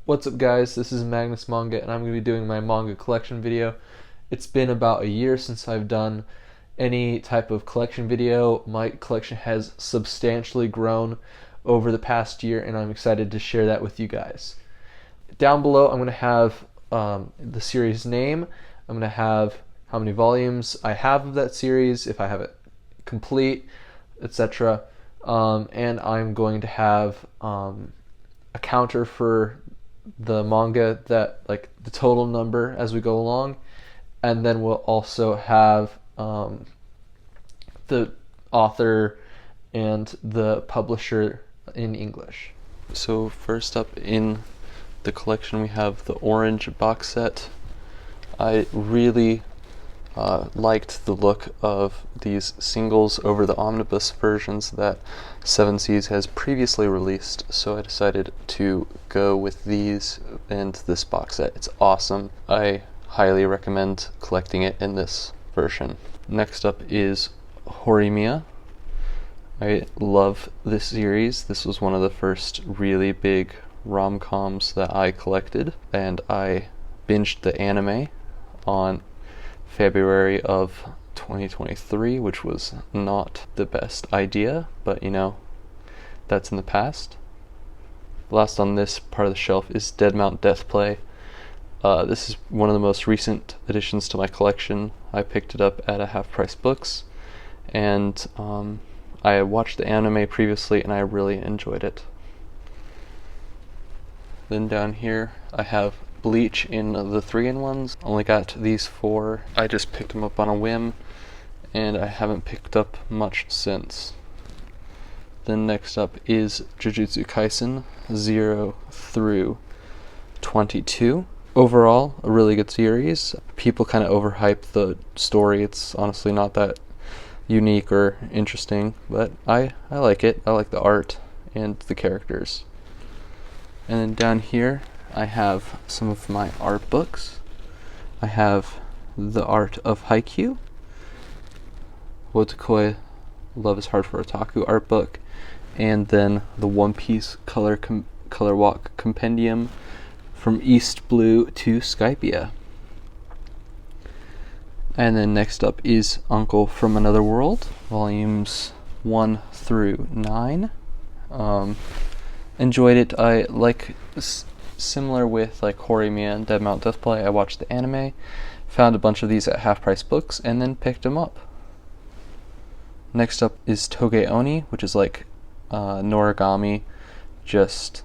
What's up guys, this is Manga and I'm going to be doing my manga collection video. It's been about a year since I've done any type of collection video. My collection has substantially grown over the past year and I'm excited to share that with you guys. Down below I'm going to have the series name, I'm going to have how many volumes I have of that series, if I have it complete, etc. And I'm going to have a counter for the manga, that like the total number as we go along, and then we'll also have the author and the publisher in English. So first up in the collection we have the orange box set. I really liked the look of these singles over the omnibus versions that Seven Seas has previously released, so I decided to go with these and this box set. It's awesome. I highly recommend collecting it in this version. Next up is Horimiya. I love this series. This was one of the first really big rom-coms that I collected, and I binged the anime on February of 2023, which was not the best idea, but you know, that's in the past. Last on this part of the shelf is Dead Mount Deathplay. This is one of the most recent additions to my collection. I picked it up at a Half Price Books, and I watched the anime previously and I really enjoyed it. Then down here I have Bleach in the 3-in-1s. Only got these 4. I just picked them up on a whim and I haven't picked up much since. Then next up is Jujutsu Kaisen 0 through 22. Overall, a really good series. People kind of overhype the story. It's honestly not that unique or interesting, but I like it. I like the art and the characters. And then down here I have some of my art books. I have The Art of Haikyuu, Wotakoi Love is Hard for Otaku art book, and then the One Piece Color Walk Compendium from East Blue to Skypia. And then next up is Uncle from Another World, volumes 1 through 9. Enjoyed it. I like similar with like Horimiya and Dead Mount Deathplay. I watched the anime, found a bunch of these at Half Price Books, and then picked them up. Next up is Toge Oni, which is like Noragami, just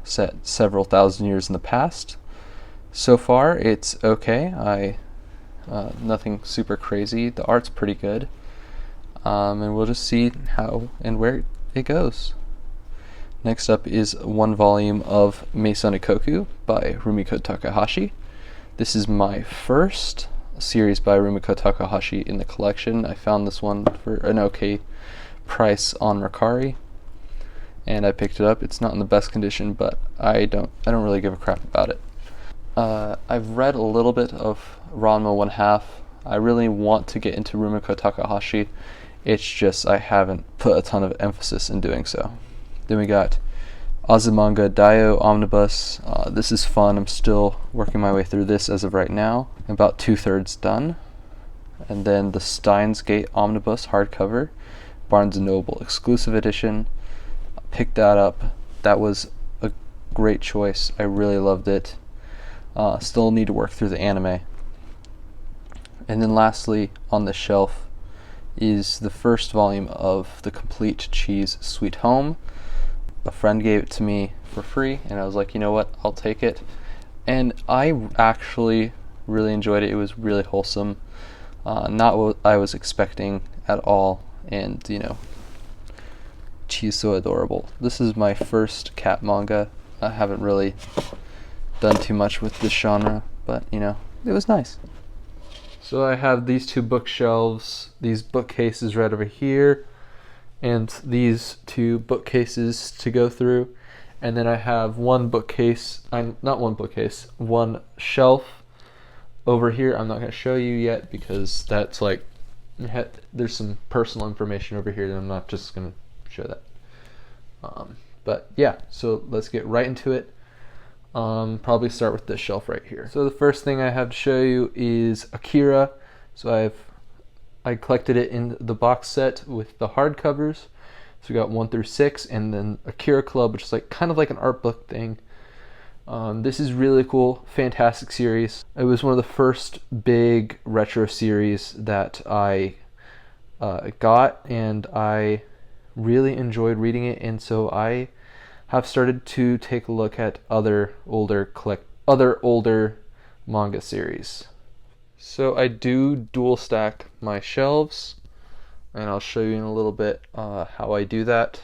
set several thousand years in the past. So far, it's okay. Nothing super crazy. The art's pretty good, and we'll just see how and where it goes. Next up is one volume of Meisou Koku by Rumiko Takahashi. This is my first series by Rumiko Takahashi in the collection. I found this one for an okay price on Mercari, and I picked it up. It's not in the best condition, but I don't really give a crap about it. I've read a little bit of Ranma 1/2. I really want to get into Rumiko Takahashi. It's just I haven't put a ton of emphasis in doing so. Then we got Azumanga Daioh Omnibus. This is fun. I'm still working my way through this as of right now. I'm about 2/3 done. And then the Steins Gate Omnibus hardcover, Barnes & Noble exclusive edition. Picked that up. That was a great choice. I really loved it. Still need to work through the anime. And then lastly on the shelf is the first volume of The Complete Cheese Sweet Home. A friend gave it to me for free, and I was like, you know what, I'll take it. And I actually really enjoyed it. It was really wholesome. Not what I was expecting at all, and you know, she's so adorable. This is my first cat manga. I haven't really done too much with this genre, but you know, it was nice. So I have these 2 bookshelves, these bookcases right over here, and these 2 bookcases to go through, and then I have one shelf over here. I'm not going to show you yet because that's like, there's some personal information over here that I'm not just going to show that. But yeah, so let's get right into it. Probably start with this shelf right here. So the first thing I have to show you is Akira. So I collected it in the box set with the hardcovers. So we got 1 through 6, and then Akira Club, which is like kind of like an art book thing. This is really cool, fantastic series. It was one of the first big retro series that I got, and I really enjoyed reading it, and so I have started to take a look at other older manga series. So I do dual stack my shelves, and I'll show you in a little bit how I do that.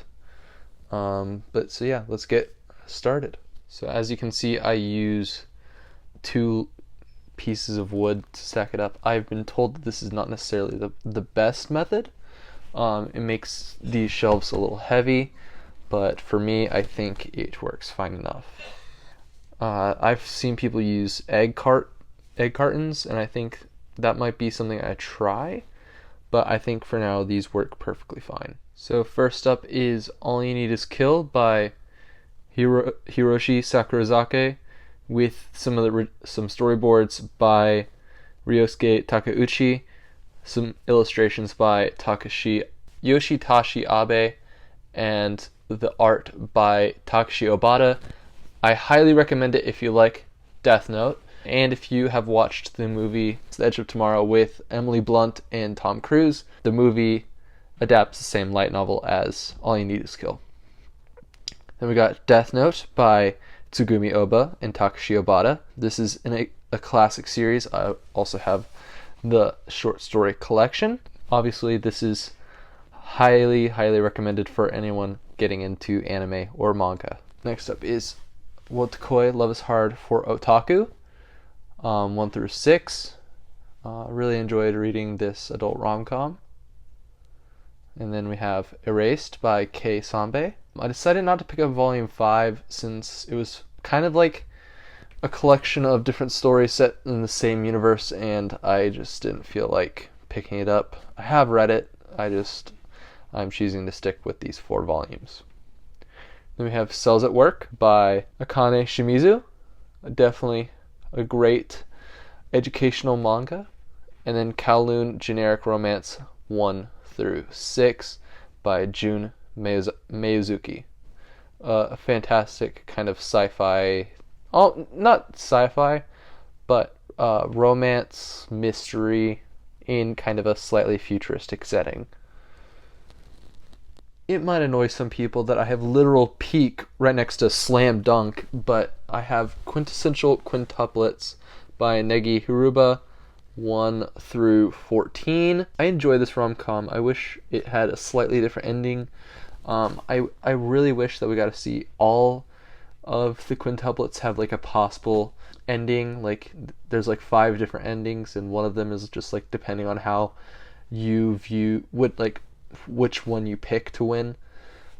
But so yeah, let's get started. So as you can see, I use 2 pieces of wood to stack it up. I've been told that this is not necessarily the best method. It makes these shelves a little heavy, but for me, I think it works fine enough. I've seen people use egg cartons, and I think that might be something I try, but I think for now these work perfectly fine. So first up is All You Need Is Kill by Hiroshi Sakurazake, with some storyboards by Ryosuke Takeuchi, some illustrations by Yoshitashi Abe, and the art by Takashi Obata. I highly recommend it if you like Death Note, and if you have watched the movie The Edge of Tomorrow with Emily Blunt and Tom Cruise. The movie adapts the same light novel as All You Need Is Kill. Then we got Death Note by Tsugumi Oba and Takashi Obata. This is a classic series. I also have the short story collection. Obviously, this is highly recommended for anyone getting into anime or manga. Next up is Wotakoi Love is Hard for Otaku, 1 through 6. Really enjoyed reading this adult rom-com. And then we have Erased by Kei Sanbe. I decided not to pick up volume 5 since it was kind of like a collection of different stories set in the same universe, and I just didn't feel like picking it up. I have read it, I'm choosing to stick with these 4 volumes. Then we have Cells at Work by Akane Shimizu. Definitely a great educational manga. And then Kowloon Generic Romance 1 through 6 by Jun Meizuki. A fantastic kind of sci-fi, not sci-fi, but romance mystery in kind of a slightly futuristic setting. It might annoy some people that I have literal peak right next to Slam Dunk, but I have Quintessential Quintuplets by Negi Hiruba 1 through 14. I enjoy this rom-com. I wish it had a slightly different ending. I really wish that we got to see all of the quintuplets have like a possible ending. Like there's like 5 different endings, and one of them is just like depending on how you view which one you pick to win.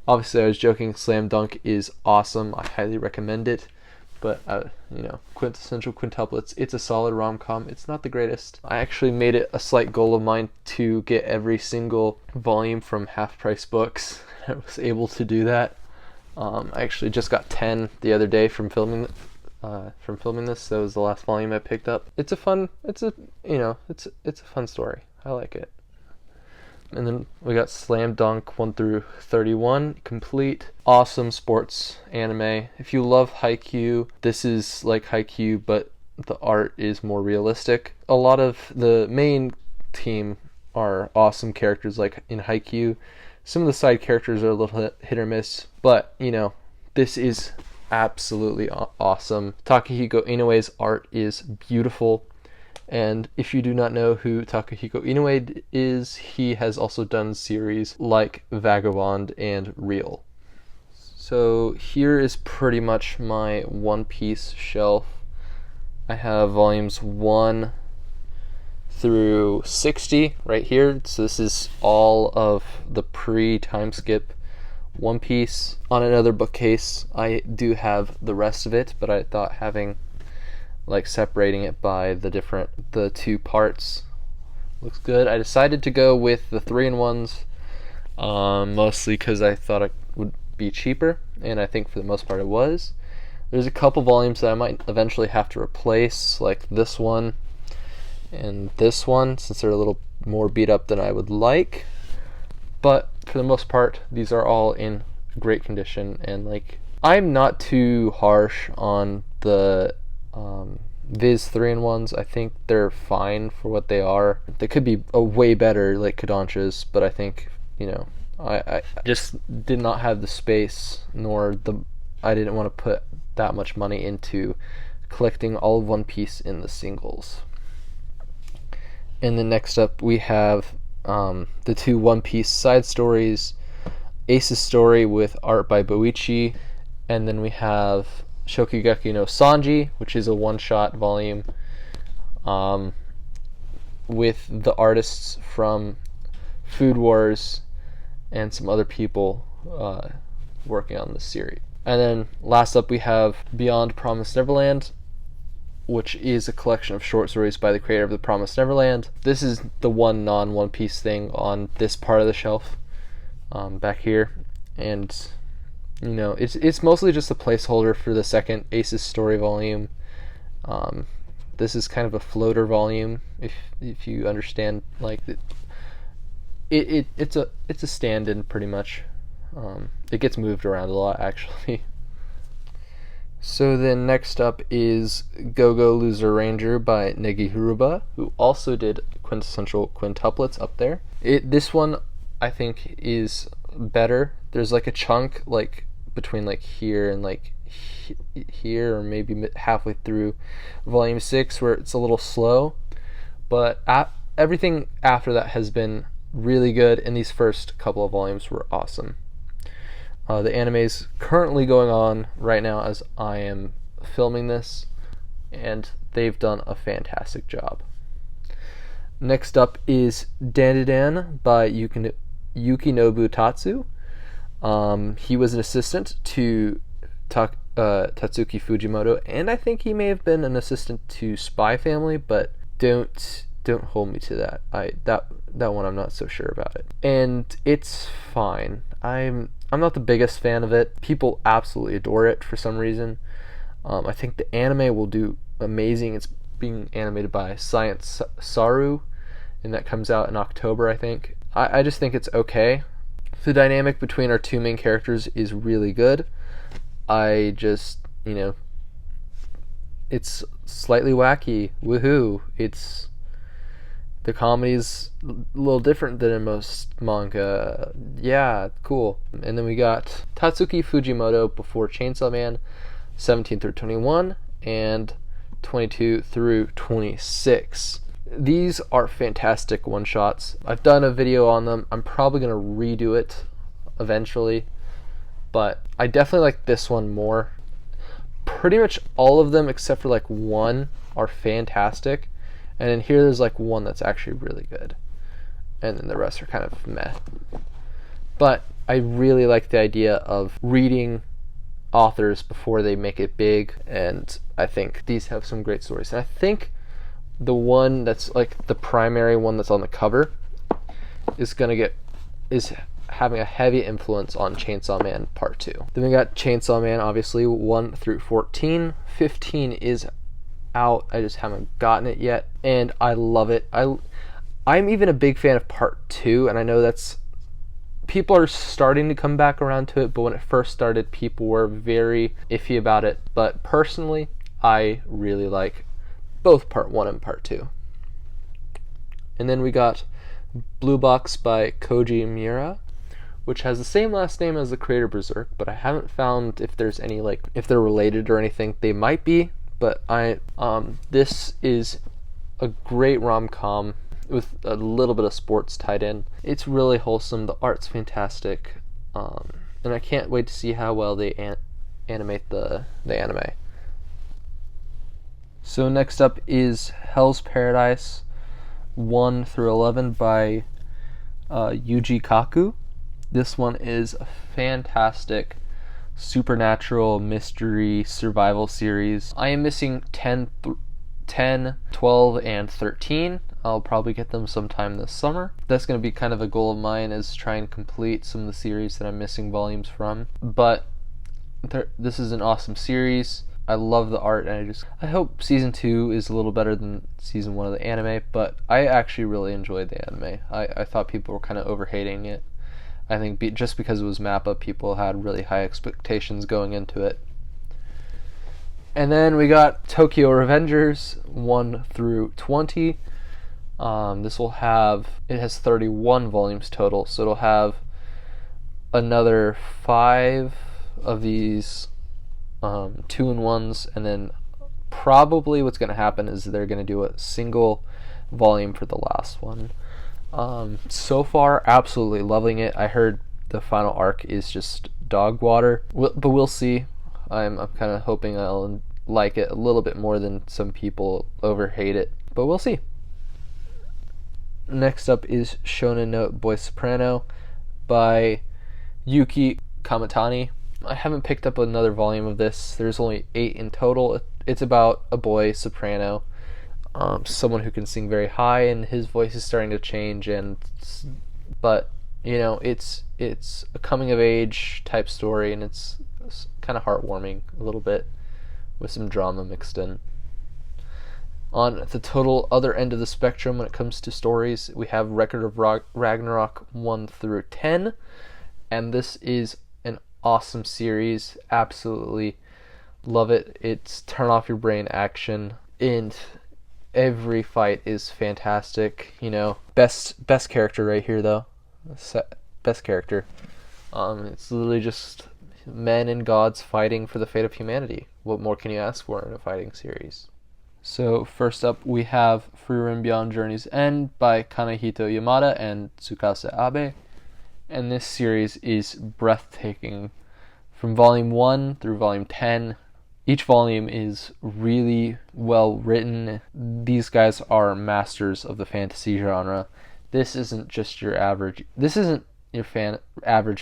Obviously, I was joking. Slam Dunk is awesome. I highly recommend it. But Quintessential Quintuplets, it's a solid rom-com. It's not the greatest. I actually made it a slight goal of mine to get every single volume from Half Price Books. I was able to do that. I actually just got 10 the other day from filming this. That was the last volume I picked up. It's a fun story. I like it. And then we got Slam Dunk 1 through 31 complete. Awesome sports anime. If you love Haikyuu, this is like Haikyuu, but the art is more realistic. A lot of the main team are awesome characters like in Haikyuu. Some of the side characters are a little hit or miss, but this is absolutely awesome. Takahiko Inoue's art is beautiful. And if you do not know who Takahiko Inoue is, he has also done series like Vagabond and Real. So here is pretty much my One Piece shelf. I have volumes 1 through 60 right here. So this is all of the pre-time skip One Piece. On another bookcase, I do have the rest of it, but I thought having separating it by the 2 parts looks good. I decided to go with the 3-in-1s, mostly because I thought it would be cheaper, and I think for the most part it was. There's a couple volumes that I might eventually have to replace, like this one and this one, since they're a little more beat up than I would like. But for the most part, these are all in great condition, and like, I'm not too harsh on the Viz 3-in-1s. I think they're fine for what they are. They could be a way better, like Kodansha's, but I think, you know, I just did not have the space, nor I didn't want to put that much money into collecting all of One Piece in the singles. And then next up we have the 2 One Piece side stories, Ace's story with art by Boichi, and then we have Shokugeki no Sanji, which is a one-shot volume with the artists from Food Wars and some other people working on this series. And then last up we have Beyond Promised Neverland, which is a collection of short stories by the creator of The Promised Neverland. This is the one non-One Piece thing on this part of the shelf, back here, and you know, it's mostly just a placeholder for the second Ace's story volume. This is kind of a floater volume, if you understand, like it's a stand-in pretty much. It gets moved around a lot, actually. So then next up is Go-Go Loser Ranger by Negi Hiruba, who also did Quintessential Quintuplets up there. This one I think is better. There's like a chunk like between like here and like here, or maybe halfway through volume 6, where it's a little slow, but everything after that has been really good, and these first couple of volumes were awesome. The anime is currently going on right now as I am filming this, and they've done a fantastic job. Next up is Dandadan by Yukinobu Tatsu. He was an assistant to Tatsuki Fujimoto, and I think he may have been an assistant to Spy Family, but don't hold me to that. That one I'm not so sure about it. And it's fine. I'm not the biggest fan of it. People absolutely adore it for some reason. I think the anime will do amazing. It's being animated by Science Saru, and that comes out in October, I think. I just think it's okay. The dynamic between our 2 main characters is really good. I just, you know, it's slightly wacky. Woohoo! The comedy's a little different than in most manga. Yeah, cool. And then we got Tatsuki Fujimoto before Chainsaw Man, 17 through 21, and 22 through 26. These are fantastic one-shots. I've done a video on them. I'm probably going to redo it eventually, but I definitely like this one more. Pretty much all of them except for like one are fantastic, and in here there's like one that's actually really good, and then the rest are kind of meh. But I really like the idea of reading authors before they make it big, and I think these have some great stories. And I think the one that's like the primary one that's on the cover is having a heavy influence on Chainsaw Man Part 2. Then we got Chainsaw Man, obviously, 1 through 14. 15 is out. I just haven't gotten it yet, and I love it. I'm even a big fan of Part 2, and I know that's people are starting to come back around to it, but when it first started, people were very iffy about it. But personally, I really like both Part 1 and Part 2. And then we got Blue Box by Koji Miura, which has the same last name as the creator Berserk, but I haven't found if there's any, like, if they're related or anything. They might be, but this is a great rom-com with a little bit of sports tied in. It's really wholesome. The art's fantastic, and I can't wait to see how well they animate the anime. So next up is Hell's Paradise 1 through 11 by Yuji Kaku. This one is a fantastic supernatural mystery survival series. I am missing 10, 12, and 13. I'll probably get them sometime this summer. That's going to be kind of a goal of mine, is try and complete some of the series that I'm missing volumes from. But This is an awesome series. I love the art, and I hope season 2 is a little better than season 1 of the anime, but I actually really enjoyed the anime. I thought people were kind of overhating it. I think just because it was Mappa, people had really high expectations going into it. And then we got Tokyo Revengers 1 through 20. It has 31 volumes total, so it'll have another 5 of these 2-in-1s, and then probably what's going to happen is they're going to do a single volume for the last one. So far, absolutely loving it. I heard the final arc is just dog water, but we'll see. I'm kind of hoping I'll like it a little bit more than some people overhate it, but we'll see. Next up is Shonen Note Boy Soprano by Yuki Kamatani. I haven't picked up another volume of this. There's only 8 in total. It's about a boy soprano, someone who can sing very high, and his voice is starting to change. But it's a coming of age type story, and it's kind of heartwarming a little bit with some drama mixed in. On the total other end of the spectrum when it comes to stories, we have Record of Ragnarok 1 through 10, and this is an awesome series. Absolutely love it. It's turn off your brain action, and every fight is fantastic. Best character right here though. Best character. It's literally just men and gods fighting for the fate of humanity. What more can you ask for in a fighting series? So first up, we have Frieren Beyond Journey's End by Kanehito Yamada and Tsukasa Abe. And this series is breathtaking. From volume 1 through volume 10, each volume is really well written. These guys are masters of the fantasy genre. This isn't your average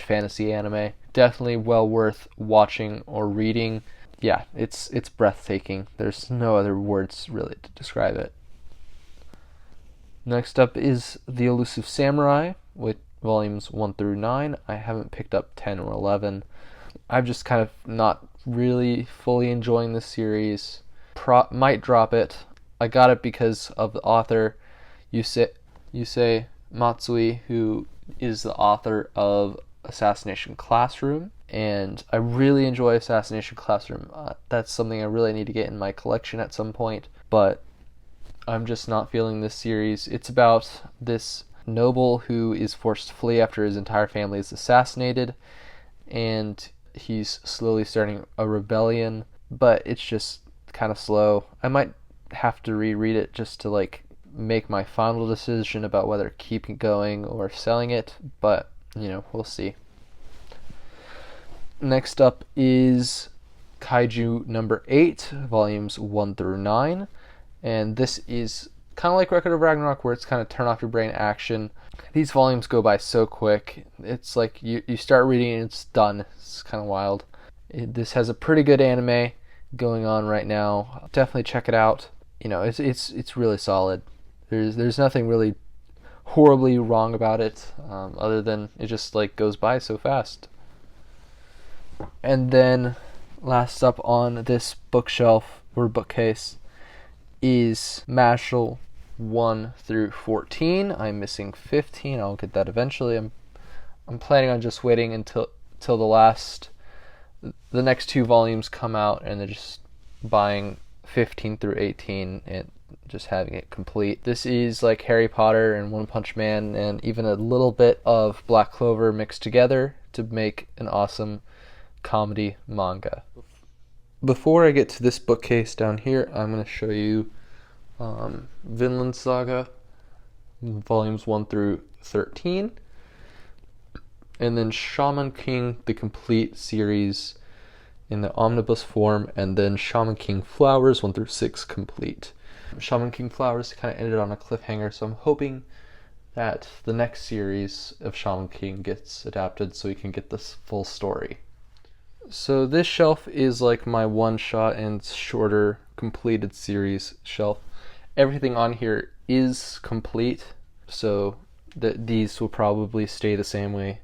fantasy anime. Definitely well worth watching or reading. Yeah, it's breathtaking. There's no other words really to describe it. Next up is The Elusive Samurai with volumes 1 through 9. I haven't picked up 10 or 11. I'm just kind of not really fully enjoying this series. Might drop it. I got it because of the author, Yusei Matsui, who is the author of Assassination Classroom. And I really enjoy Assassination Classroom. That's something I really need to get in my collection at some point. But I'm just not feeling this series. It's about this noble who is forced to flee after his entire family is assassinated. And he's slowly starting a rebellion. But it's just kind of slow. I might have to reread it just to make my final decision about whether keeping going or selling it. But, we'll see. Next up is Kaiju number 8, volumes 1 through 9. And this is kind of like Record of Ragnarok, where it's kind of turn off your brain action. These volumes go by so quick. It's like you start reading and it's done. It's kind of wild. This has a pretty good anime going on right now. Definitely check it out. It's really solid. There's nothing really horribly wrong about it, other than it just goes by so fast. And then last up on this bookshelf or bookcase is Mashal 1 through 14. I'm missing 15. I'll get that eventually. I'm planning on just waiting until the next 2 volumes come out, and then just buying 15 through 18 and just having it complete. This is like Harry Potter and One Punch Man and even a little bit of Black Clover mixed together to make an awesome comedy manga. Before I get to this bookcase down here, I'm going to show you Vinland Saga, volumes 1 through 13, and then Shaman King, the complete series in the omnibus form, and then Shaman King Flowers 1 through 6 complete. Shaman King Flowers kind of ended on a cliffhanger, so I'm hoping that the next series of Shaman King gets adapted so we can get this full story. So this shelf is like my one-shot and shorter completed series shelf. Everything on here is complete, so these will probably stay the same way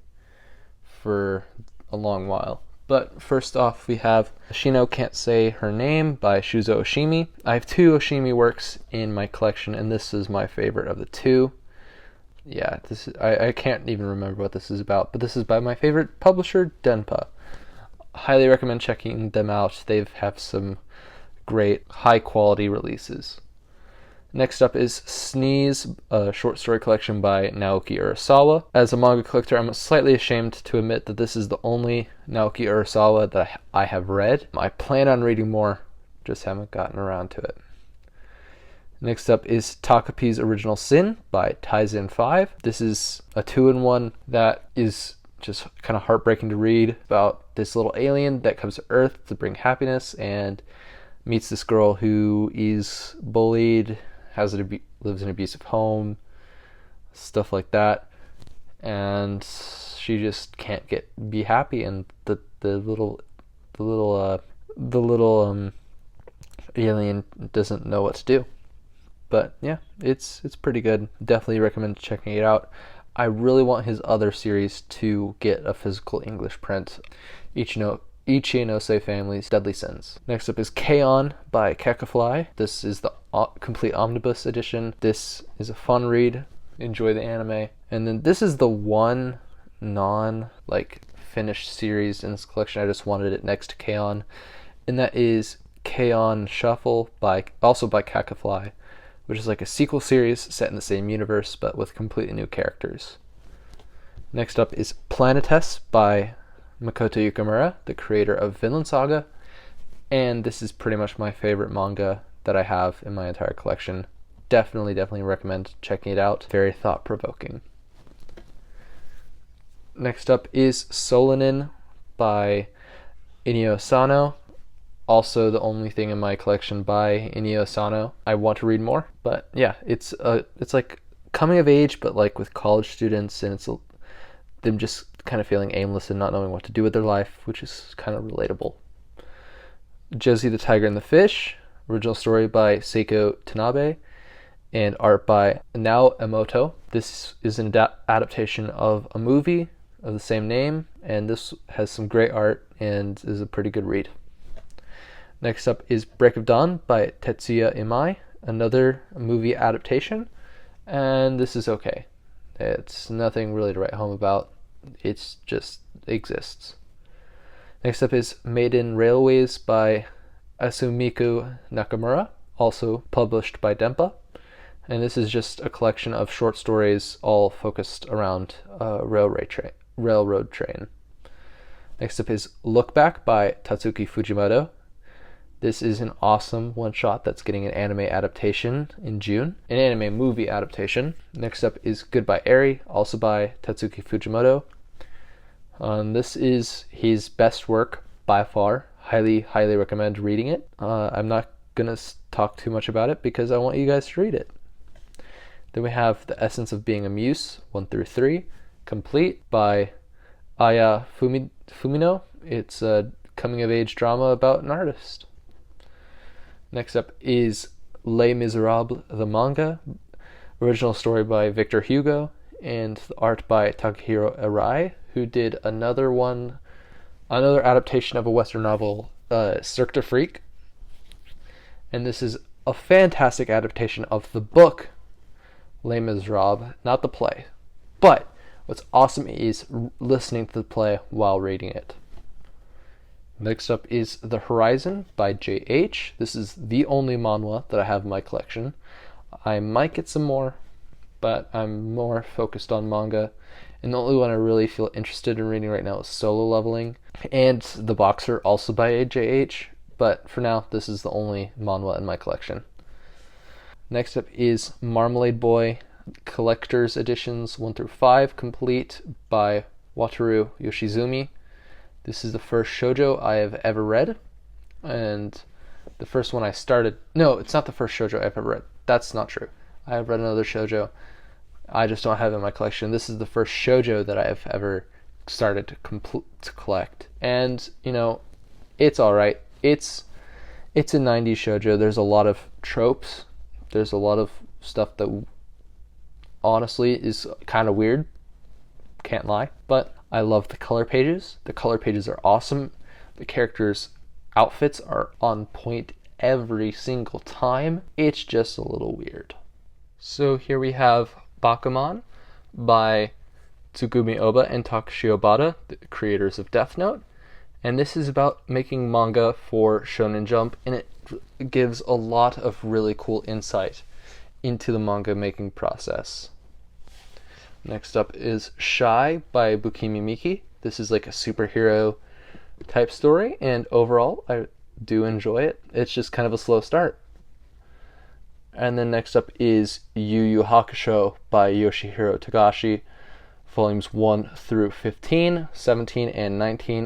for a long while. But first off, we have Shino Can't Say Her Name by Shuzo Oshimi. I have 2 Oshimi works in my collection, and this is my favorite of the 2. Yeah, I can't even remember what this is about, but this is by my favorite publisher, Denpa. Highly recommend checking them out. They have some great high-quality releases. Next up is Sneeze, a short story collection by Naoki Urasawa. As a manga collector, I'm slightly ashamed to admit that this is the only Naoki Urasawa that I have read. I plan on reading more, just haven't gotten around to it. Next up is Takapi's Original Sin by Taizen 5. This is a 2-in-1 that is just kind of heartbreaking to read, about this little alien that comes to Earth to bring happiness and meets this girl who is bullied, lives in an abusive home, stuff like that, and she just can't be happy, and the little alien doesn't know what to do. But yeah, it's pretty good. Definitely recommend checking it out. I really want his other series to get a physical English print. Ichi-no-se Family's Deadly Sins. Next up is K-On! By Kekafly. This is the complete omnibus edition. This is a fun read. Enjoy the anime. And then this is the one finished series in this collection. I just wanted it next to K-On! And that is K-On! Shuffle by Kekafly, which is like a sequel series set in the same universe but with completely new characters. Next up is Planetes by Makoto Yukimura, the creator of Vinland Saga, and this is pretty much my favorite manga that I have in my entire collection. Definitely recommend checking it out. Very thought-provoking. Next up is Solanin by Inio Asano. Also the only thing in my collection by Inio Asano. I want to read more, but yeah, it's like coming of age, but like with college students, and it's them just kind of feeling aimless and not knowing what to do with their life, which is kind of relatable. Josie the Tiger and the Fish, original story by Seiko Tanabe, and art by Nao Emoto. This is an adaptation of a movie of the same name, and this has some great art and is a pretty good read. Next up is Break of Dawn by Tetsuya Imai, another movie adaptation, and this is okay. It's nothing really to write home about. It just exists. Next up is Maiden Railways by Asumiku Nakamura, also published by Denpa. And this is just a collection of short stories all focused around a railroad train. Next up is Look Back by Tatsuki Fujimoto. This is an awesome one-shot that's getting an anime adaptation in June, an anime movie adaptation. Next up is Goodbye Eri, also by Tatsuki Fujimoto. This is his best work by far. Highly recommend reading it. I'm not going to talk too much about it because I want you guys to read it. Then we have The Essence of Being a Muse, 1-3, complete by Aya Fumino. It's a coming-of-age drama about an artist. Next up is Les Miserables, the manga, original story by Victor Hugo, and the art by Takahiro Arai, who did another adaptation of a Western novel, Cirque du Freak. And this is a fantastic adaptation of the book Les Miserables, not the play. But what's awesome is listening to the play while reading it. Next up is The Horizon by J.H. This is the only manhwa that I have in my collection. I might get some more, but I'm more focused on manga. And the only one I really feel interested in reading right now is Solo Leveling. And The Boxer, also by J.H. But for now, this is the only manhwa in my collection. Next up is Marmalade Boy, Collector's Editions 1-5, complete by Wataru Yoshizumi. This is the first shoujo I have ever read, and the first one I started. No, it's not the first shoujo I've ever read. That's not true. I have read another shoujo. I just don't have it in my collection. This is the first shoujo that I've ever started to collect, and it's all right. It's a 90s shoujo. There's a lot of tropes. There's a lot of stuff that honestly is kind of weird. Can't lie, but I love the color pages. The color pages are awesome. The characters' outfits are on point every single time. It's just a little weird. So here we have Bakuman by Tsugumi Oba and Takashi Obata, the creators of Death Note. And this is about making manga for Shonen Jump, and it gives a lot of really cool insight into the manga making process. Next up is Shy by Bukimi Miki. This is like a superhero type story, and overall I do enjoy it. It's just kind of a slow start. And then next up is Yu Yu Hakusho by Yoshihiro Togashi, volumes 1 through 15, 17, and 19.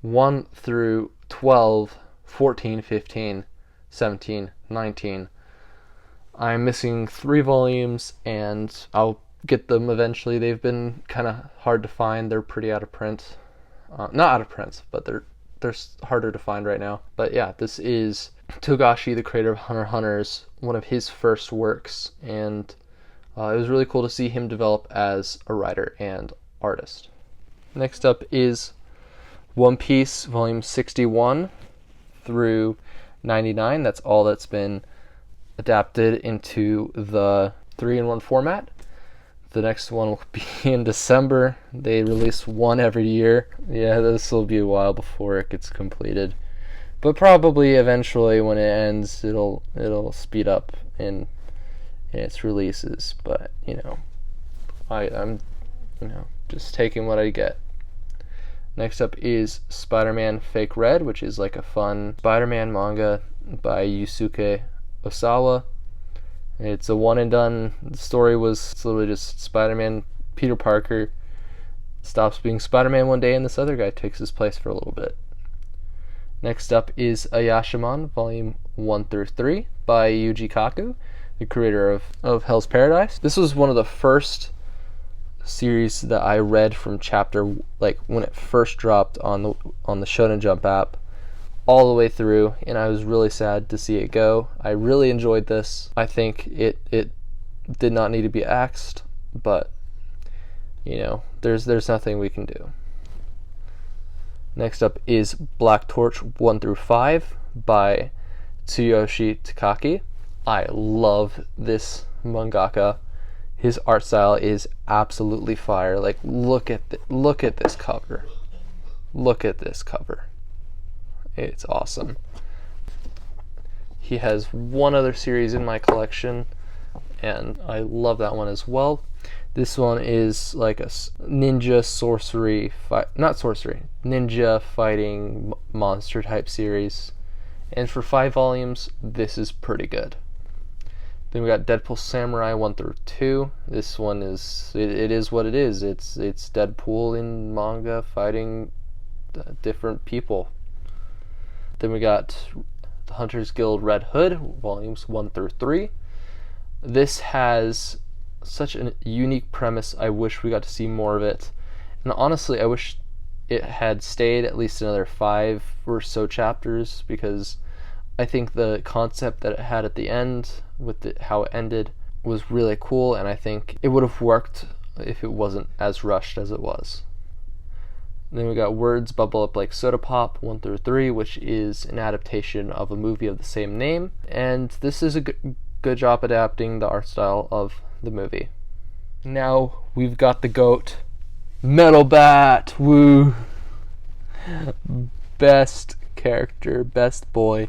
1 through 12, 14, 15, 17, 19. I'm missing 3 volumes, and I'll get them eventually. They've been kind of hard to find. They're pretty out of print. Not out of print, but they're harder to find right now. But yeah, this is Togashi, the creator of Hunter x Hunter's, one of his first works, and it was really cool to see him develop as a writer and artist. Next up is One Piece, volume 61 through 99. That's all that's been adapted into the 3-in-1 format. The next one will be in December. They release one every year. Yeah, this will be a while before it gets completed. But probably eventually when it ends, it'll speed up in its releases. But, I'm just taking what I get. Next up is Spider-Man Fake Red, which is like a fun Spider-Man manga by Yusuke Osawa. It's a one and done. The story was literally just Spider-Man, Peter Parker, stops being Spider-Man one day, and this other guy takes his place for a little bit. Next up is Ayashimon, volume 1 through 3 by Yuji Kaku, the creator of Hell's Paradise. This was one of the first series that I read from chapter, like when it first dropped on the Shonen Jump app, all the way through, and I was really sad to see it go. I really enjoyed this. I think it did not need to be axed, but there's nothing we can do. Next up is Black Torch 1 through 5 by Tsuyoshi Takaki. I love this mangaka. His art style is absolutely fire. Like, look at this cover. Look at this cover. It's awesome. He has one other series in my collection, and I love that one as well. This one is like a ninja ninja fighting monster type series. And for 5 volumes, this is pretty good. Then we got Deadpool Samurai 1 through 2. This one is, it is what it is. It's Deadpool in manga fighting different people. Then we got The Hunter's Guild Red Hood, volumes 1 through 3. This has such a unique premise. I wish we got to see more of it. And honestly, I wish it had stayed at least another 5 or so chapters, because I think the concept that it had at the end, with how it ended, was really cool, and I think it would have worked if it wasn't as rushed as it was. Then we got Words Bubble Up Like Soda Pop 1 through 3, which is an adaptation of a movie of the same name, and this is a good job adapting the art style of the movie. Now we've got the GOAT, Metal Bat. Woo! Best character, best boy.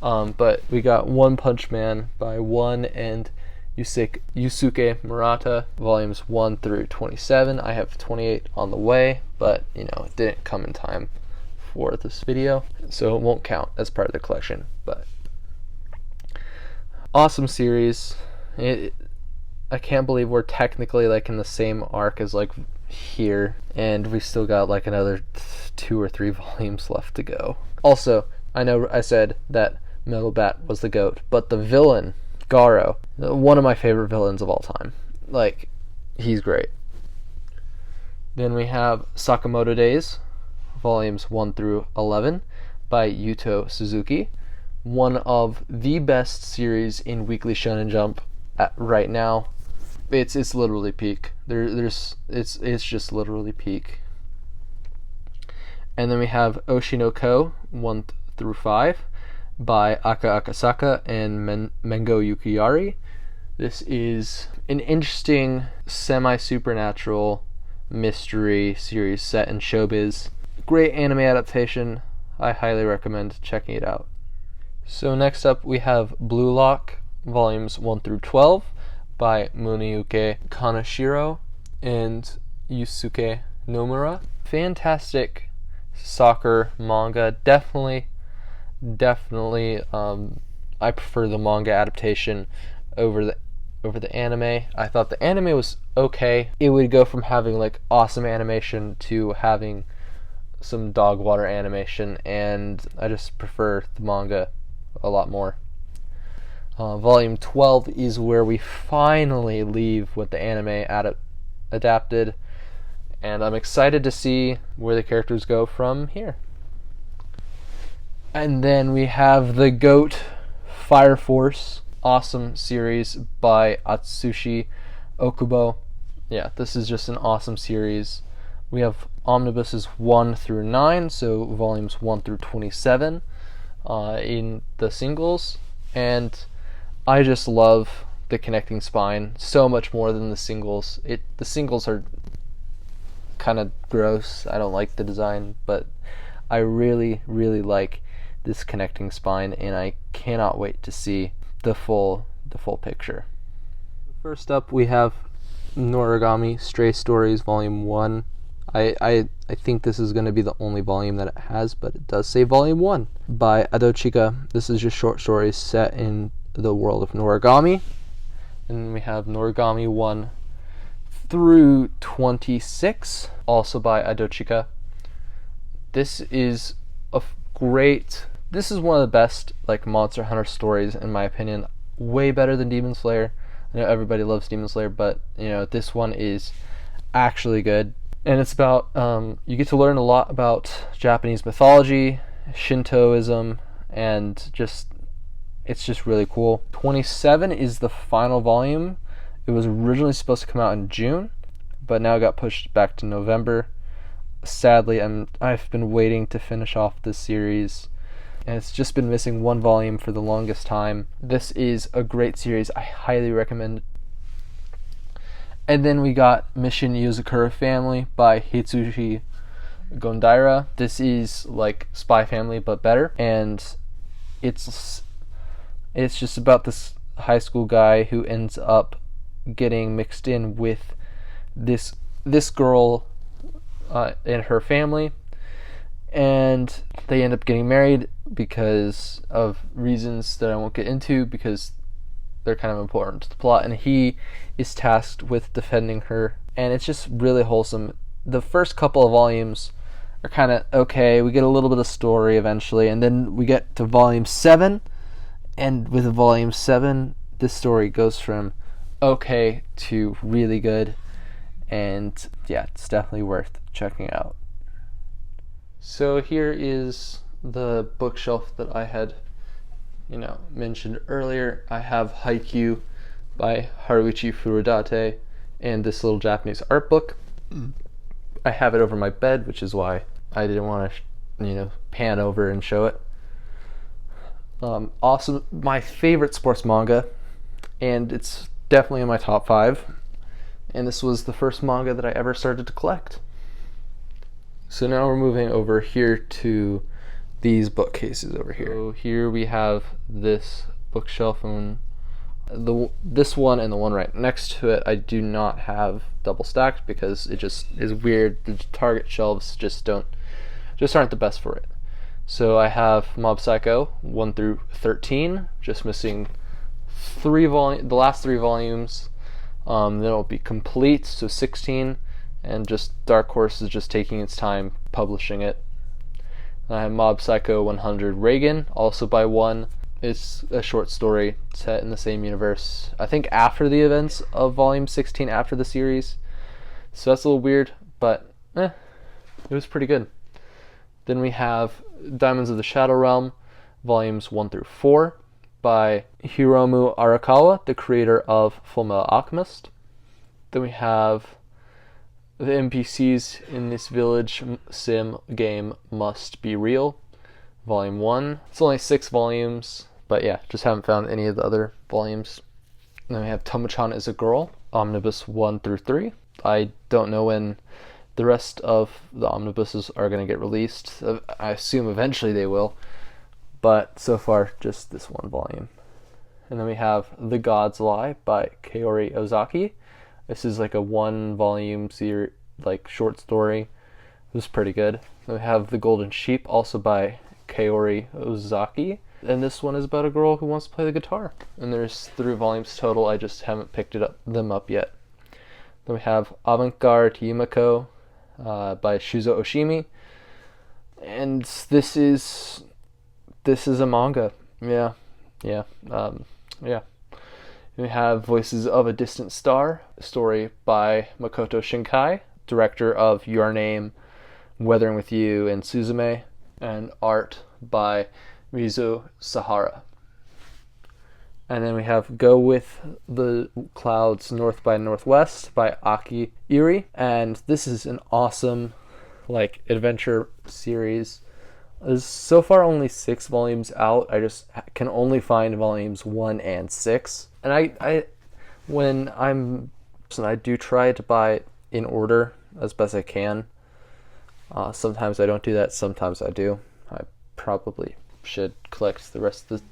But we got One Punch Man by One and Yusuke Murata, volumes 1 through 27. I have 28 on the way, but it didn't come in time for this video, so it won't count as part of the collection. But awesome series. I can't believe we're technically like in the same arc as like here, and we still got like another 2 or 3 volumes left to go. Also, I know I said that Metal Bat was the GOAT, but the villain, Garo, one of my favorite villains of all time. Like, he's great. Then we have Sakamoto Days, volumes 1 through 11 by Yuto Suzuki. One of the best series in Weekly Shonen Jump right now. It's literally peak. It's just literally peak. And then we have Oshinoko 1 through 5 by Aka Akasaka and Mengo Yukiyari. This is an interesting semi-supernatural mystery series set in showbiz. Great anime adaptation. I highly recommend checking it out. So next up we have Blue Lock volumes 1 through 12 by Muniuke Kaneshiro and Yusuke Nomura. Fantastic soccer manga. Definitely I prefer the manga adaptation over the anime. I thought the anime was okay. It would go from having like awesome animation to having some dog water animation, and I just prefer the manga a lot more. Volume 12 is where we finally leave what the anime adapted, and I'm excited to see where the characters go from here. And then we have the GOAT Fire Force, awesome series by Atsushi Okubo. Yeah, this is just an awesome series. We have omnibuses 1 through 9, so volumes 1 through 27 in the singles, and I just love the connecting spine so much more than the singles. The singles are kind of gross. I don't like the design, but I really, really like this connecting spine, and I cannot wait to see the full picture. First up, we have Noragami Stray Stories Volume 1. I think this is going to be the only volume that it has, but it does say Volume 1 by Adochika. This is just short stories set in the world of Noragami. And we have Noragami 1 through 26, also by Adochika. This is this is one of the best like Monster Hunter stories in my opinion. Way better than Demon Slayer. I know everybody loves Demon Slayer, but this one is actually good. And it's about you get to learn a lot about Japanese mythology, Shintoism, and it's just really cool. 27 is the final volume. It was originally supposed to come out in June, but now it got pushed back to November. Sadly, I've been waiting to finish off this series, and it's just been missing one volume for the longest time. This is a great series. I highly recommend. And then we got Mission Yozakura Family by Hitsushi Gondaira. This is like Spy Family but better, and it's just about this high school guy who ends up getting mixed in with this girl and her family, and they end up getting married because of reasons that I won't get into because they're kind of important to the plot, and he is tasked with defending her, and it's just really wholesome. The first couple of volumes are kind of okay. We get a little bit of story eventually, and then we get to volume 7, and with volume 7 this story goes from okay to really good, and yeah, it's definitely worth checking out. So here is the bookshelf that I had mentioned earlier. I have Haikyuu by Haruichi Furudate and this little Japanese art book. I have it over my bed, which is why I didn't want to pan over and show it. Awesome, my favorite sports manga, and it's definitely in my top 5, and this was the first manga that I ever started to collect. So now we're moving over here to these bookcases over here. So here we have this bookshelf, and this one and the one right next to it I do not have double stacked because it just is weird. The Target shelves just aren't the best for it. So I have Mob Psycho 1 through 13, just missing the last 3 volumes. Then it'll be complete, so 16, and just Dark Horse is just taking its time publishing it. I have Mob Psycho 100 Reagan, also by One. It's a short story set in the same universe, I think after the events of volume 16, after the series. So that's a little weird, but it was pretty good. Then we have Diamonds of the Shadow Realm, volumes 1 through 4, by Hiromu Arakawa, the creator of Fullmetal Alchemist. Then we have The NPCs in this village sim game must be real. Volume 1. It's only 6 volumes, but yeah, just haven't found any of the other volumes. And then we have Tomo-chan is a Girl, Omnibus 1 through 3. I don't know when the rest of the omnibuses are going to get released. I assume eventually they will, but so far just this one volume. And then we have The God's Lie by Kaori Ozaki. This is like a 1-volume series, like short story. It was pretty good. Then we have The Golden Sheep, also by Kaori Ozaki. And this one is about a girl who wants to play the guitar. And there's 3 volumes total. I just haven't picked them up yet. Then we have Avant-Garde Yumiko by Shuzo Oshimi. And this is a manga. Yeah. We have Voices of a Distant Star, a story by Makoto Shinkai, director of Your Name, Weathering with You, and Suzume, and art by Mizu Sahara. And then we have Go With the Clouds North by Northwest by Aki Iri, and this is an awesome adventure series. There's so far only 6 volumes out. I just can only find volumes 1 and 6. And I do try to buy it in order as best I can. Sometimes I don't do that. Sometimes I do. I probably should collect the rest of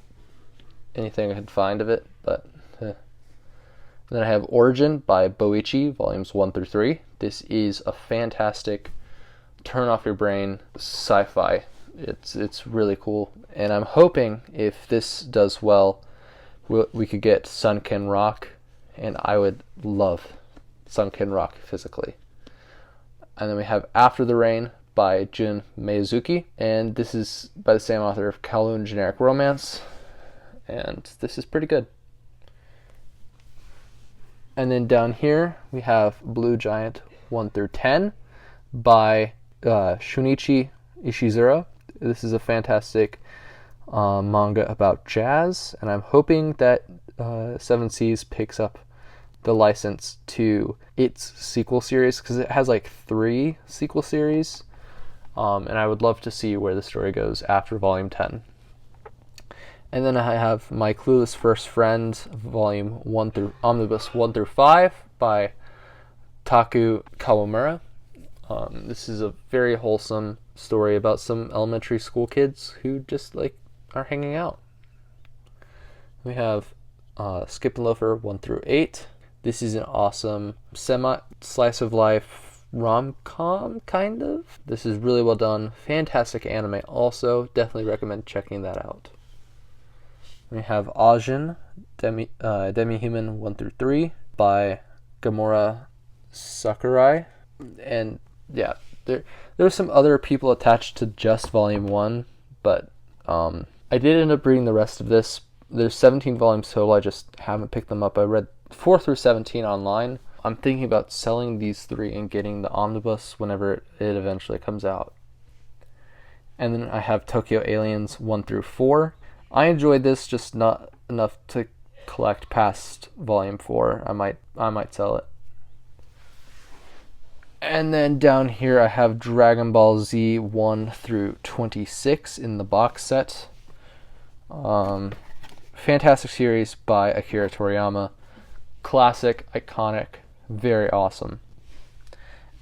anything I can find of it. But then I have Origin by Boichi, volumes 1 through 3. This is a fantastic turn off your brain sci-fi. It's really cool, and I'm hoping if this does well, we could get Sunken Rock, and I would love Sunken Rock physically. And then we have After the Rain by Jun Meizuki, and this is by the same author of Kowloon Generic Romance, and this is pretty good. And then down here we have Blue Giant 1 through 10 by Shunichi Ishizura. This is a fantastic manga about jazz, and I'm hoping that Seven Seas picks up the license to its sequel series, because it has 3 sequel series, and I would love to see where the story goes after volume 10. And then I have My Clueless First Friend, volume 1 through Omnibus 1 through 5 by Taku Kawamura. This is a very wholesome story about some elementary school kids who just are hanging out. We have Skip and Loafer 1 through 8. This is an awesome slice of life rom-com kind of. This is really well done. Fantastic anime also. Definitely recommend checking that out. We have Ajin Demi-Human 1 through 3 by Gamora Sakurai. And yeah, there's some other people attached to just volume 1, but I did end up reading the rest of this. There's 17 volumes total. I just haven't picked them up. I read 4 through 17 online. I'm thinking about selling these 3 and getting the omnibus whenever it eventually comes out. And then I have Tokyo Aliens 1 through 4. I enjoyed this, just not enough to collect past volume 4. I might sell it. And then down here I have Dragon Ball Z 1 through 26 in the box set. Fantastic series by Akira Toriyama. Classic, iconic, very awesome.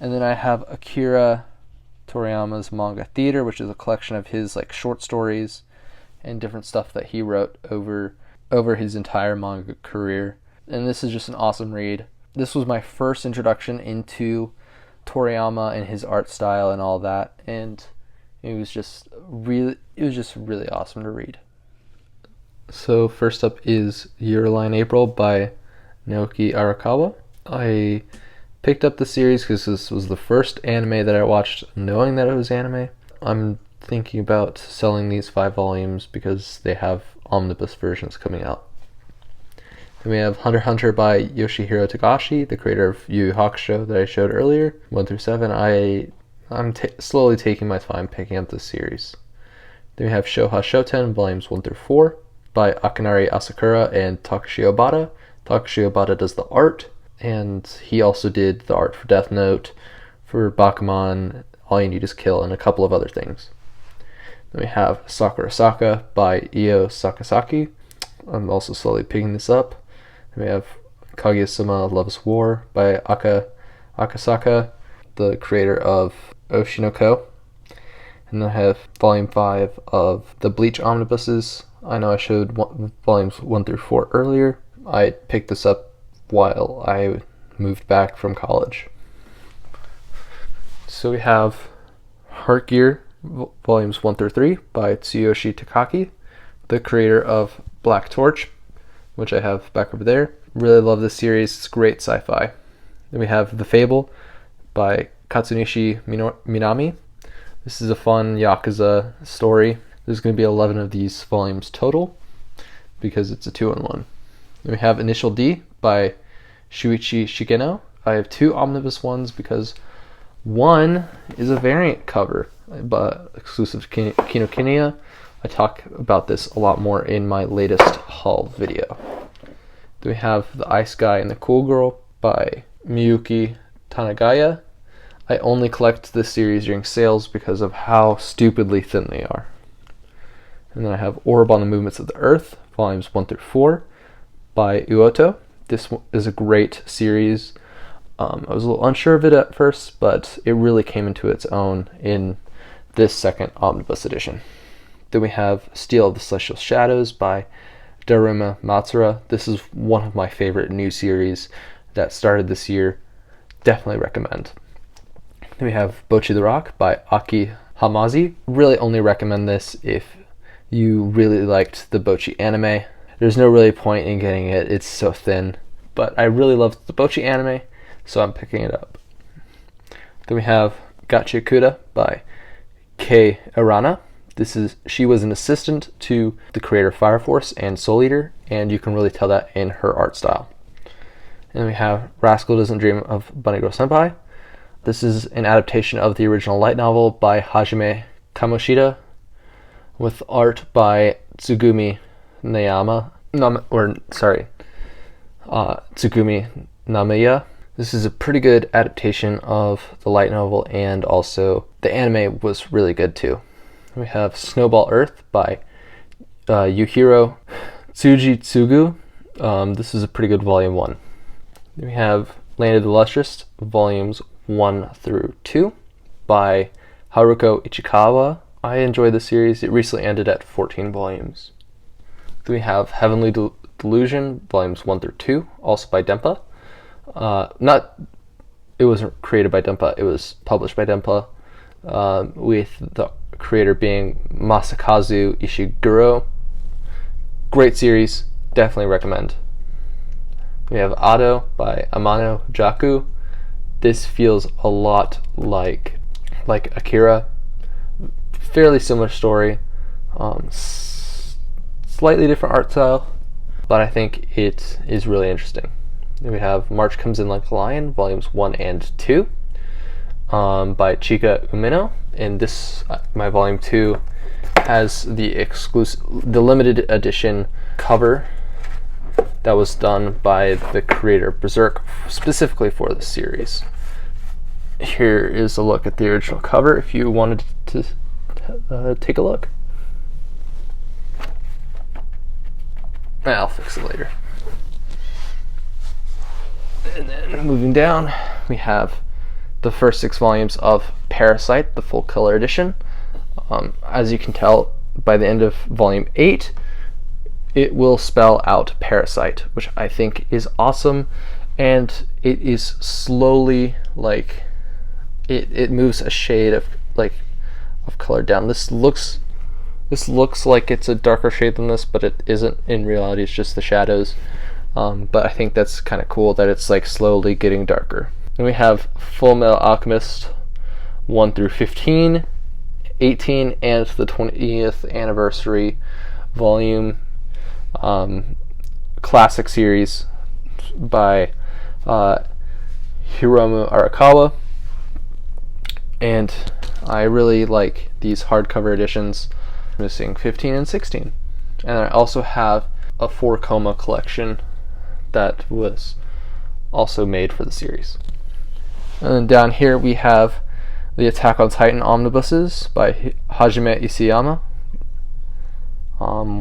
And then I have Akira Toriyama's Manga Theater, which is a collection of his short stories and different stuff that he wrote over his entire manga career. And this is just an awesome read. This was my first introduction into Toriyama and his art style and all that, and it was just really awesome to read. So first up is Your Line April by Naoki Arakawa. I picked up the series because this was the first anime that I watched knowing that it was anime. I'm thinking about selling these 5 volumes because they have omnibus versions coming out. Then we have Hunter x Hunter by Yoshihiro Togashi, the creator of Yu Yu Hakusho that I showed earlier, 1 through 7. I'm slowly taking my time picking up this series. Then we have Shoha Shoten, volumes 1 through 4, by Akinari Asakura and Takashi Obata. Takashi Obata does the art, and he also did the art for Death Note, For Bakuman, all you need is kill and a couple of other things. Then we have Sakura Saka by Io Sakazaki. I'm also slowly picking this up. Then we have Kaguya-sama Loves War by Akasaka, the creator of Oshinoko. And then I have Volume 5 of the Bleach omnibuses. I know I showed volumes 1 through 4 earlier. I picked this up while I moved back from college. So we have Heart Gear volumes 1 through 3 by Tsuyoshi Takaki, the creator of Black Torch, which I have back over there. Really love this series. It's great sci-fi. Then we have The Fable by Katsunishi Minami. This is a fun Yakuza story. There's going to be 11 of these volumes total because it's a 2-in-1. Then we have Initial D by Shuichi Shigeno. I have 2 omnibus ones because one is a variant cover, but exclusive to Kinokuniya. I talk about this a lot more in my latest haul video. Then we have The Ice Guy and the Cool Girl by Miyuki Tanagaya. I only collect this series during sales because of how stupidly thin they are. And then I have Orb on the Movements of the Earth, volumes 1 through 4 by Uoto. This is a great series. I was a little unsure of it at first, but it really came into its own in this second omnibus edition. Then we have Steel of the Celestial Shadows by Daruma Matsura. This is one of my favorite new series that started this year. Definitely recommend. Then we have Bocchi the Rock by Aki Hamazi. Really only recommend this if you really liked the Bocchi anime. There's no really point in getting it. It's so thin. But I really loved the Bocchi anime, so I'm picking it up. Then we have Gachiakuda by Kei Arana. She was an assistant to the creator Fire Force and Soul Eater, and you can really tell that in her art style. And we have Rascal Doesn't Dream of Bunny Girl Senpai. This is an adaptation of the original light novel by Hajime Kamoshida, with art by Tsugumi Namiya. This is a pretty good adaptation of the light novel, and also the anime was really good too. We have Snowball Earth by Yuhiro Tsujitsugu. This is a pretty good volume 1. Then we have Land of the Lustrous, volumes 1 through 2 by Haruko Ichikawa. I enjoyed the series. It recently ended at 14 volumes. Then we have Heavenly Delusion, volumes 1 through 2, also by Dempa. It wasn't created by Dempa, it was published by Dempa, with the creator being Masakazu Ishiguro. Great series, definitely recommend. We have Ado by Amano Jaku. This feels a lot like Akira. Fairly similar story, slightly different art style, but I think it is really interesting. Then we have March Comes In Like a Lion, volumes 1 and 2 by Chika Umino. And this, my volume 2, has the limited edition cover that was done by the creator Berserk specifically for the series. Here is a look at the original cover if you wanted to take a look. I'll fix it later. And then moving down, we have the first 6 volumes of Parasite, the full color edition. As you can tell, by the end of volume 8, it will spell out Parasite, which I think is awesome, and it is slowly it moves a shade of color down. This looks like it's a darker shade than this, but it isn't. In reality, it's just the shadows. But I think that's kind of cool that it's slowly getting darker. Then we have Full Metal Alchemist 1 through 15, 18, and the 20th anniversary volume classic series by Hiromu Arakawa. And I really like these hardcover editions. I'm missing 15 and 16. And I also have a 4-Koma collection that was also made for the series. And then down here we have the Attack on Titan omnibuses by Hajime Isayama,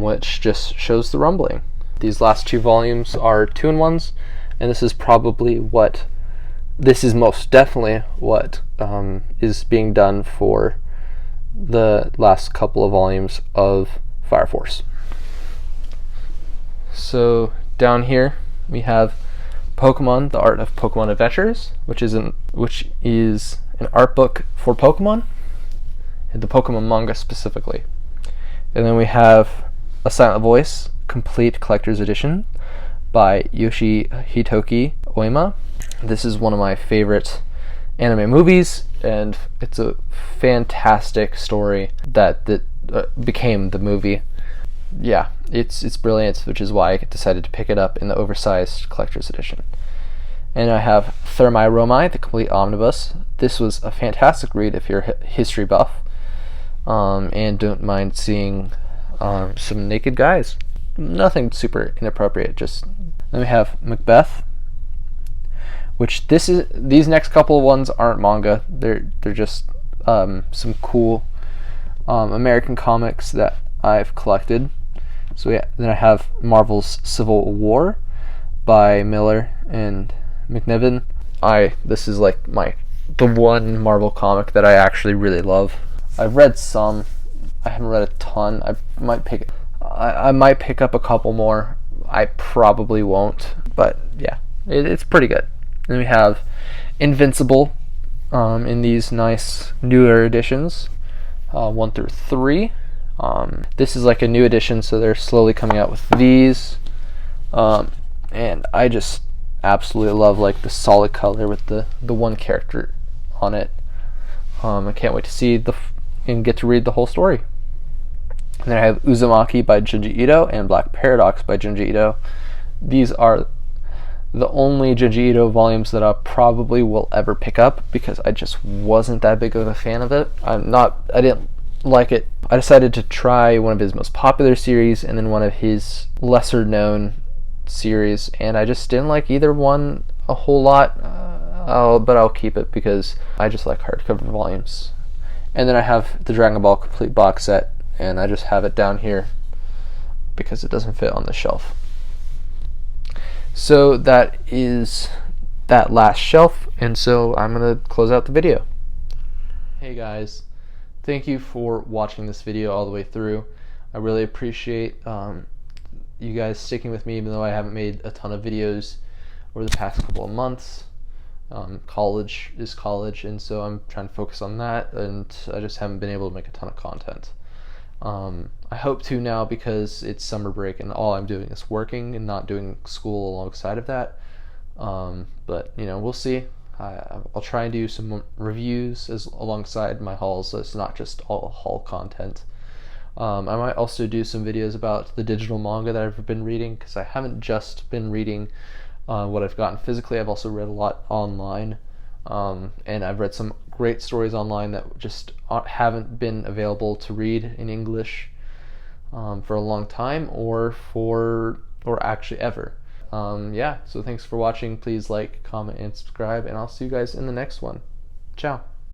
which just shows the rumbling. These last two volumes are 2-in-1s, and this is most definitely what is being done for the last couple of volumes of Fire Force. So down here we have Pokemon: The Art of Pokemon Adventures, which is an art book for Pokemon and the Pokemon manga specifically. And then we have A Silent Voice Complete Collector's Edition by Yoshihitoki Oima. This is one of my favorite anime movies, and it's a fantastic story that became the movie. Yeah, it's brilliant, which is why I decided to pick it up in the oversized collector's edition. And I have Thermae Romae, the complete omnibus. This was a fantastic read if you're a history buff, and don't mind seeing some naked guys. Nothing super inappropriate. Then we have Macbeth, which these next couple of ones aren't manga. They're just some cool American comics that I've collected. So then I have Marvel's Civil War by Miller and McNiven. This is like the one Marvel comic that I actually really love. I've read some. I haven't read a ton. I might pick up a couple more. I probably won't, but yeah, it's pretty good. Then we have Invincible in these nice newer editions, 1 through 3. This is like a new edition, so they're slowly coming out with these, and I just absolutely love like the solid color with the one character on it. I can't wait to see and get to read the whole story. And then I have Uzumaki by Junji Ito and Black Paradox by Junji Ito. These are the only Junji Ito volumes that I probably will ever pick up, because I just wasn't that big of a fan of it. I didn't like it. I decided to try one of his most popular series and then one of his lesser known series, and I just didn't like either one a whole lot, but I'll keep it because I just like hardcover volumes. And then I have the Dragon Ball complete box set, and I just have it down here because it doesn't fit on the shelf. So that is that last shelf, and so I'm going to close out the video. Hey guys, thank you for watching this video all the way through. I really appreciate you guys sticking with me, even though I haven't made a ton of videos over the past couple of months. College is college, and so I'm trying to focus on that, and I just haven't been able to make a ton of content. I hope to now, because it's summer break and all I'm doing is working and not doing school alongside of that. But we'll see. I'll try and do some reviews alongside my hauls, so it's not just all haul content. I might also do some videos about the digital manga that I've been reading, because I haven't just been reading what I've gotten physically. I've also read a lot online, and I've read some great stories online that just haven't been available to read in English for a long time, or actually ever. So thanks for watching. Please like, comment, and subscribe, and I'll see you guys in the next one. Ciao.